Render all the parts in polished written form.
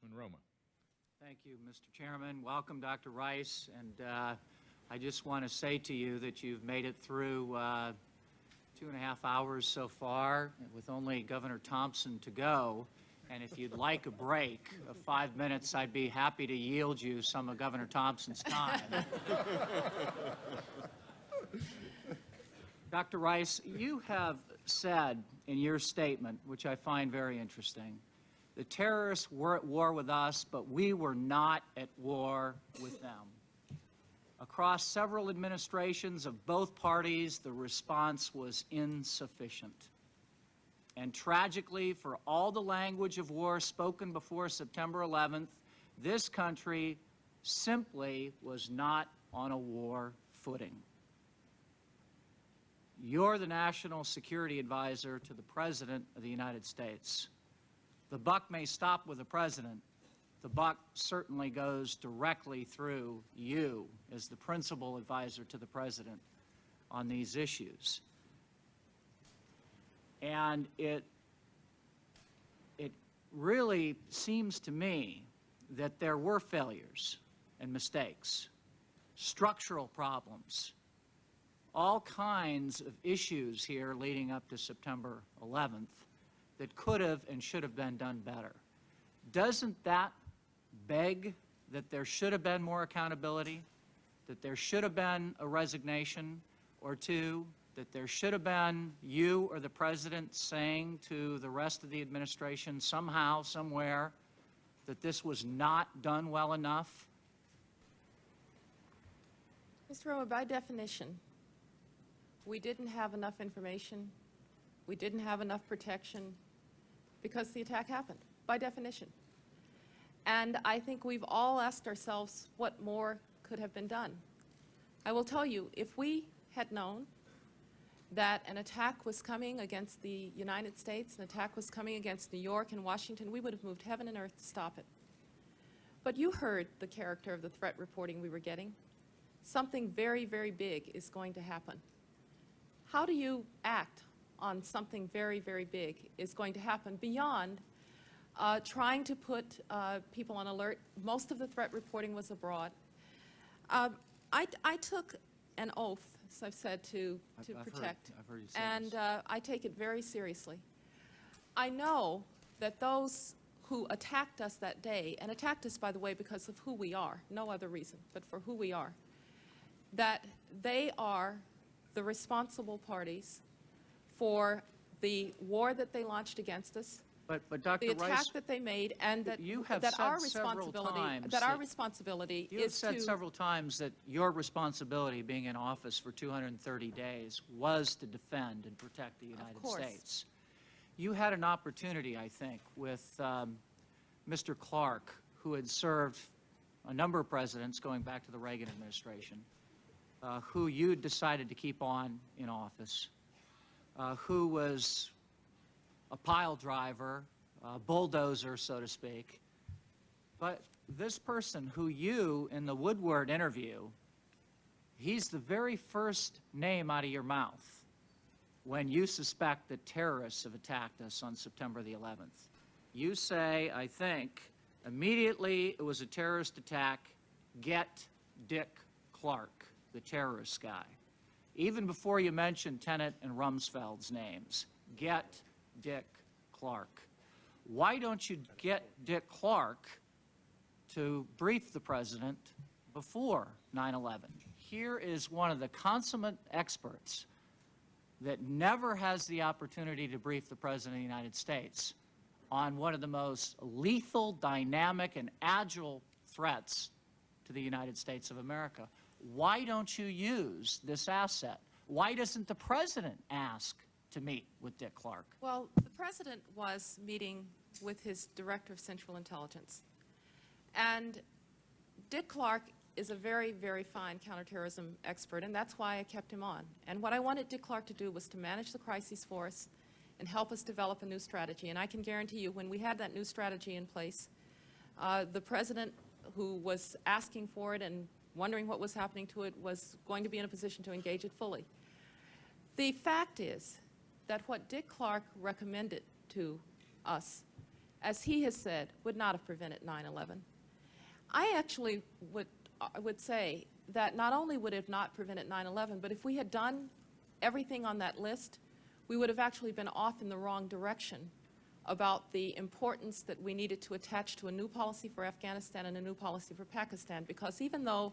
Congressman Roemer. Thank you, Mr. Chairman. Welcome, Dr. Rice. And I just want to say to you that you've made it through 2.5 hours so far with only Governor Thompson to go. And if you'd like a break of 5 minutes, I'd be happy to yield you some of Governor Thompson's time. Dr. Rice, you have said in your statement, which I find very interesting, the terrorists were at war with us, but we were not at war with them. Across several administrations of both parties, the response was insufficient. And tragically, for all the language of war spoken before September 11th, this country simply was not on a war footing. You're the National Security Advisor to the President of the United States. The buck may stop with the President. The buck certainly goes directly through you as the principal advisor to the President on these issues. And it really seems to me that there were failures and mistakes, structural problems, all kinds of issues here leading up to September 11th that could have and should have been done better. Doesn't that beg that there should have been more accountability, that there should have been a resignation or two, that there should have been you or the President saying to the rest of the administration somehow, somewhere, that this was not done well enough? Mr. Roemer, by definition, we didn't have enough information, we didn't have enough protection because the attack happened, by definition. And I think we've all asked ourselves what more could have been done. I will tell you, if we had known that an attack was coming against the United States, an attack was coming against New York and Washington, we would have moved heaven and earth to stop it. But you heard the character of the threat reporting we were getting. Something very, very big is going to happen. How do you act on something very, very big is going to happen beyond trying to put people on alert? Most of the threat reporting was abroad. I took an oath, as I've said, to protect, I've heard you say and this. I take it very seriously. I know that those who attacked us that day, and attacked us, by the way, because of who we are, no other reason, but for who we are, that they are the responsible parties for the war that they launched against us, But Dr. the attack Rice, that they made, and that, you have that said our several times responsibility you have is said to several times that your responsibility being in office for 230 days was to defend and protect the United States. You had an opportunity, I think, with Mr. Clark, who had served a number of presidents going back to the Reagan administration, who you decided to keep on in office, who was a pile driver, a bulldozer, so to speak. But this person who you, in the Woodward interview, he's the very first name out of your mouth when you suspect that terrorists have attacked us on September the 11th. You say, I think, immediately it was a terrorist attack, get Dick Clark, the terrorist guy. Even before you mention Tenet and Rumsfeld's names, get Dick Clark. Why don't you get Dick Clark to brief the President before 9/11? Here is one of the consummate experts that never has the opportunity to brief the President of the United States on one of the most lethal, dynamic, and agile threats to the United States of America. Why don't you use this asset? Why doesn't the President ask to meet with Dick Clark? Well, the President was meeting with his Director of Central Intelligence. And Dick Clark is a very, very fine counterterrorism expert, and that's why I kept him on. And what I wanted Dick Clark to do was to manage the crises for us and help us develop a new strategy. And I can guarantee you, when we had that new strategy in place, the President, who was asking for it and wondering what was happening to it, was going to be in a position to engage it fully. The fact is that what Dick Clark recommended to us as he has said, would not have prevented 9/11. I actually would say that not only would it have not prevented 9/11, but if we had done everything on that list, we would have actually been off in the wrong direction about the importance that we needed to attach to a new policy for Afghanistan and a new policy for Pakistan, because even though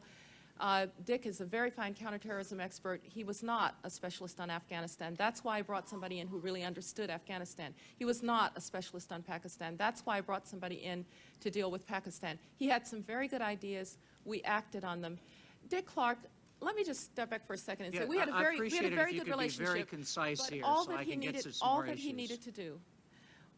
Dick is a very fine counterterrorism expert, he was not a specialist on Afghanistan. That's why I brought somebody in who really understood Afghanistan. He was not a specialist on Pakistan. That's why I brought somebody in to deal with Pakistan. He had some very good ideas. We acted on them. Dick Clark, let me just step back for a second and say we had a very good relationship. Very concise but here, all so that I he can get needed, to some all more that he issues. needed to do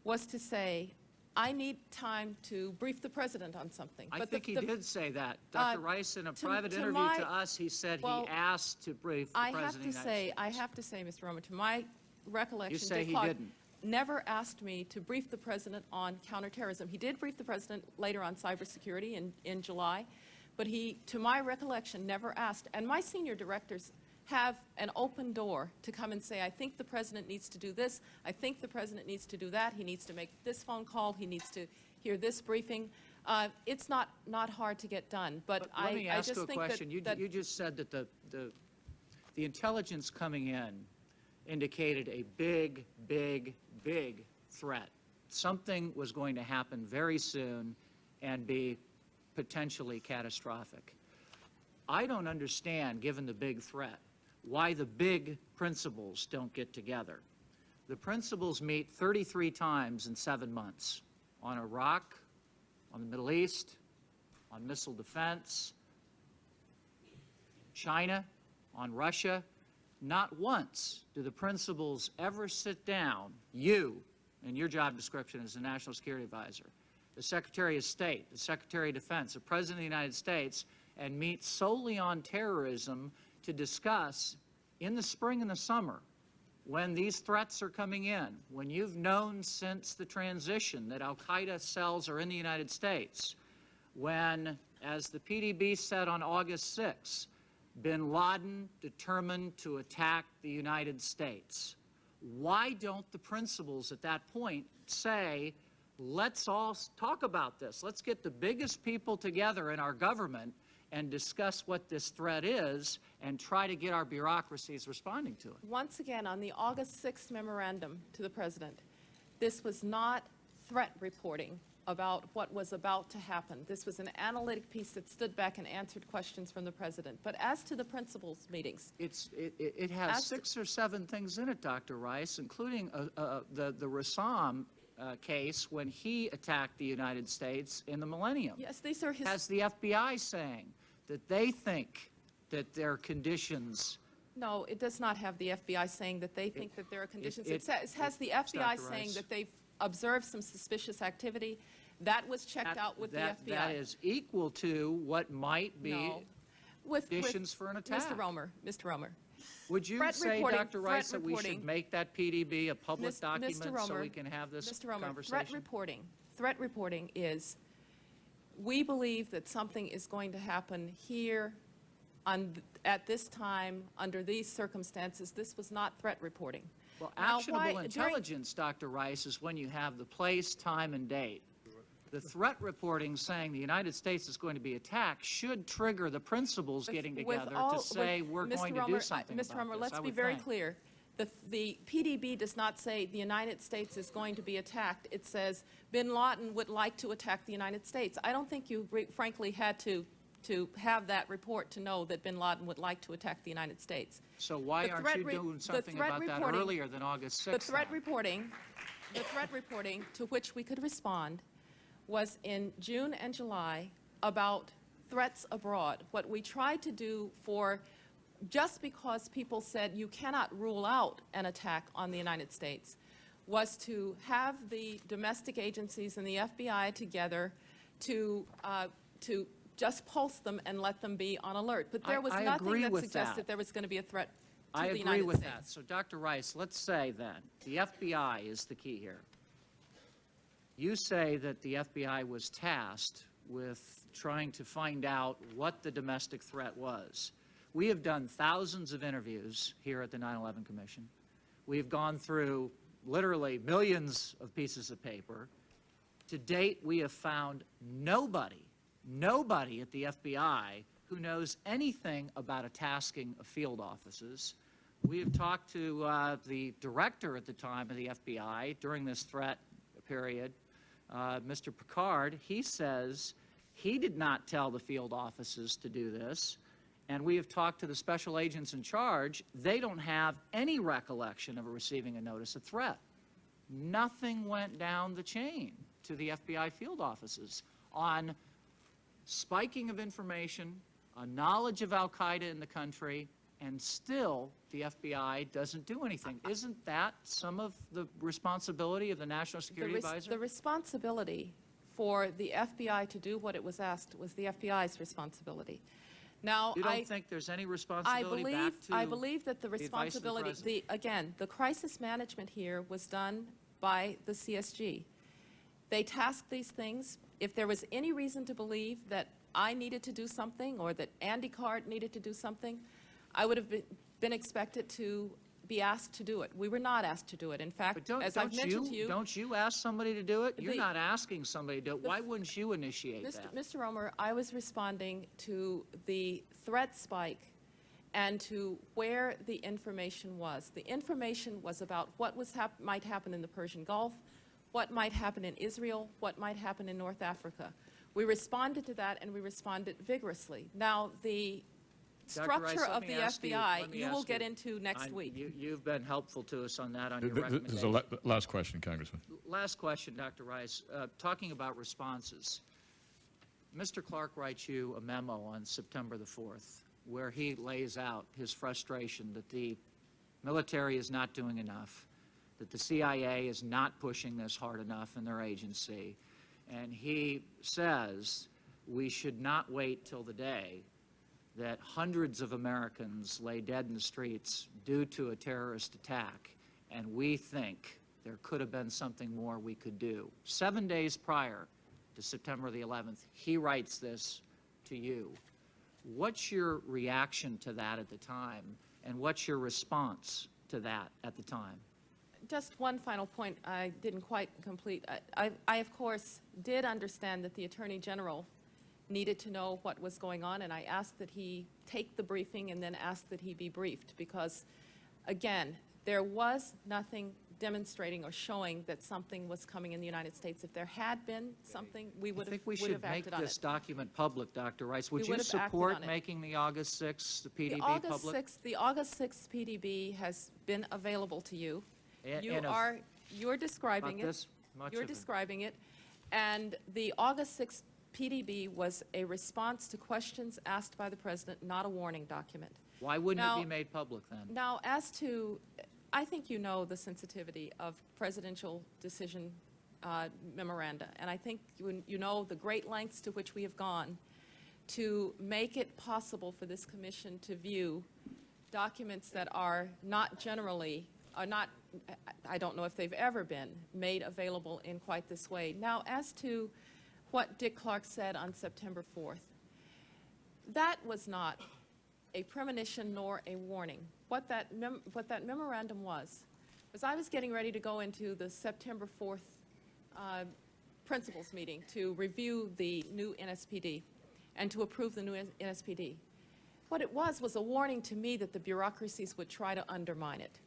was to say, I need time to brief the president on something. I But think he did say that. Dr. Rice, in a private interview to us, he said he asked to brief the President of the United States. I have to say, Mr. Roemer, to my recollection, You say Dick he Clark didn't. never asked me to brief the president on counterterrorism. He did brief the president later on cybersecurity in July, but he, to my recollection, never asked. And my senior directors have an open door to come and say, I think the president needs to do this, I think the president needs to do that, he needs to make this phone call, he needs to hear this briefing. It's not hard to get done, but Let me ask you a think question. that You just said that the intelligence coming in indicated a big, big, big threat. Something was going to happen very soon and be potentially catastrophic. I don't understand, given the big threat, why the big principals don't get together. The principals meet 33 times in 7 months on Iraq, on the Middle East, on missile defense, China, on Russia. Not once do the principals ever sit down, you, in your job description as a National Security Advisor, the Secretary of State, the Secretary of Defense, the President of the United States, and meet solely on terrorism to discuss in the spring and the summer, when these threats are coming in, when you've known since the transition that al-Qaeda cells are in the United States, when, as the PDB said on August 6, bin Laden determined to attack the United States. Why don't the principals at that point say, let's all talk about this. Let's get the biggest people together in our government and discuss what this threat is and try to get our bureaucracies responding to it. once again, on the August 6th memorandum to the president, this was not threat reporting about what was about to happen. This was an analytic piece that stood back and answered questions from the president. But as to the principals meetings, It has 6 or 7 things in it, Dr. Rice, including the Rassam case when he attacked the United States in the millennium. yes, these are his. Has the FBI saying that they think that there are conditions. No, it does not have the FBI saying that they think that there are conditions. It has the Dr. FBI saying Rice. that they've observed some suspicious activity. That was checked out with the FBI. That is equal to what might be No. With conditions for an attack. Mr. Roemer, Would you Threat say, reporting- Dr. Rice, threat that we should reporting. make that PDB a public Mr. document so Roemer, we can have this Mr. Roemer, conversation? threat reporting is, we believe that something is going to happen here at this time, under these circumstances. This was not threat reporting. Well, Now, actionable why- during- intelligence, Dr. Rice, is when you have the place, time, and date. The threat reporting saying the United States is going to be attacked should trigger the principals getting together to say we're going to do something Mr. about Roemer, this, let's I be would very think. clear. The PDB does not say the United States is going to be attacked. It says bin Laden would like to attack the United States. I don't think you frankly had to have that report to know that bin Laden would like to attack the United States. So why The aren't threat you re- doing the something threat about that reporting- earlier than August 6th? The threat then? reporting to which we could respond was in June and July about threats abroad. What we tried to do just because people said you cannot rule out an attack on the United States, was to have the domestic agencies and the FBI together to just pulse them and let them be on alert. But there was I nothing agree that with suggested that. there was going to be a threat to I the agree United with States. that. So, Dr. Rice, let's say then, the FBI is the key here. You say that the FBI was tasked with trying to find out what the domestic threat was. We have done thousands of interviews here at the 9/11 Commission. We've gone through literally millions of pieces of paper. To date, we have found nobody at the FBI who knows anything about a tasking of field offices. We have talked to the director at the time of the FBI during this threat period, Mr. Picard. He says he did not tell the field offices to do this. And we have talked to the special agents in charge. They don't have any recollection of receiving a notice of threat. Nothing went down the chain to the FBI field offices on spiking of information, a knowledge of al-Qaeda in the country, and still the FBI doesn't do anything. Isn't that some of the responsibility of the National Security Advisor? The responsibility for the FBI to do what it was asked was the FBI's responsibility. Now, you don't think there's any responsibility back to I believe that the responsibility, again, the crisis management here was done by the CSG. They tasked these things. If there was any reason to believe that I needed to do something or that Andy Cart needed to do something, I would have been expected to be asked to do it. We were not asked to do it. In fact, as I've mentioned to you... Don't you ask somebody to do it? You're not asking somebody to do it. Why wouldn't you initiate that? Mr. Roemer, I was responding to the threat spike and to where the information was. The information was about what might happen in the Persian Gulf, what might happen in Israel, what might happen in North Africa. We responded to that, and we responded vigorously. Now, the structure of the FBI, you will get into next week. You've been helpful to us on that, on your recommendation. This is the last question, Congressman. Last question, Dr. Rice. Talking about responses, Mr. Clark writes you a memo on September the 4th where he lays out his frustration that the military is not doing enough, that the CIA is not pushing this hard enough in their agency. And he says we should not wait till the day that hundreds of Americans lay dead in the streets due to a terrorist attack, and we think there could have been something more we could do. 7 days prior to September the 11th, he writes this to you. What's your reaction to that at the time, and what's your response to that at the time? Just one final point I didn't quite complete. I of course, did understand that the Attorney General needed to know what was going on, and I asked that he take the briefing and then asked that he be briefed because, again, there was nothing demonstrating or showing that something was coming in the United States. If there had been something, we would have acted on it. I think we should make this document public, Dr. Rice. Would you support making the August 6th PDB public? The August 6th PDB has been available to you. You're describing it. You're describing it. And the August 6th PDB was a response to questions asked by the President, not a warning document. Why wouldn't it be made public then? Now, as to, I think you know the sensitivity of presidential decision memoranda, and I think you know the great lengths to which we have gone to make it possible for this commission to view documents that are not generally, I don't know if they've ever been made available in quite this way. Now, as to what Dick Clark said on September 4th, that was not a premonition nor a warning. What that memorandum was I was getting ready to go into the September 4th principals meeting to review the new NSPD and to approve the new NSPD. What it was a warning to me that the bureaucracies would try to undermine it.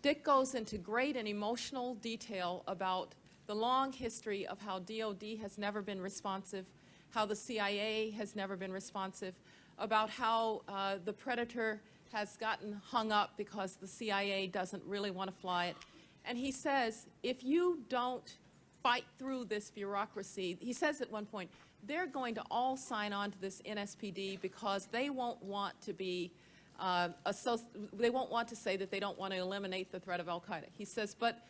Dick goes into great and emotional detail about the long history of how DOD has never been responsive, how the CIA has never been responsive, about how the Predator has gotten hung up because the CIA doesn't really want to fly it. And he says, if you don't fight through this bureaucracy, he says at one point, they're going to all sign on to this NSPD because they won't want to be they won't want to say that they don't want to eliminate the threat of al-Qaeda. He says, but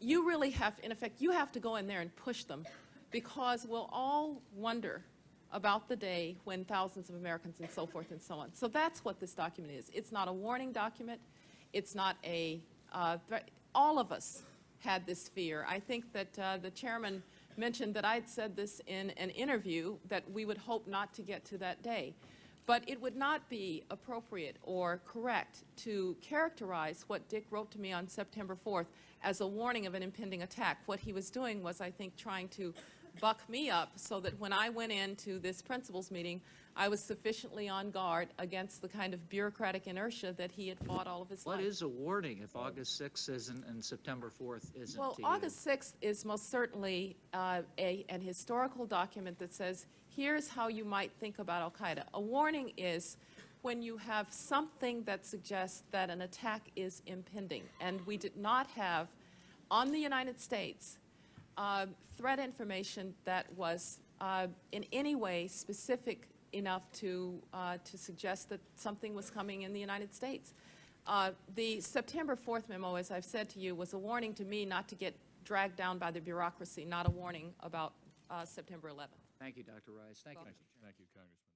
you really have, in effect, you have to go in there and push them because we'll all wonder about the day when thousands of Americans and so forth and so on. So that's what this document is. It's not a warning document. It's not a threat. All of us had this fear. I think that the chairman mentioned that I'd said this in an interview that we would hope not to get to that day. But it would not be appropriate or correct to characterize what Dick wrote to me on September 4th as a warning of an impending attack. What he was doing was, I think, trying to buck me up so that when I went into this principals meeting, I was sufficiently on guard against the kind of bureaucratic inertia that he had fought all of his life. What is a warning if August 6th isn't and September 4th isn't Well, to you? August 6th is most certainly an historical document that says, here's how you might think about al-Qaeda. A warning is when you have something that suggests that an attack is impending. And we did not have, on the United States, threat information that was in any way specific enough to suggest that something was coming in the United States. The September 4th memo, as I've said to you, was a warning to me not to get dragged down by the bureaucracy, not a warning about September 11th. Thank you, Dr. Rice. Thank you. Thank you, Congressman.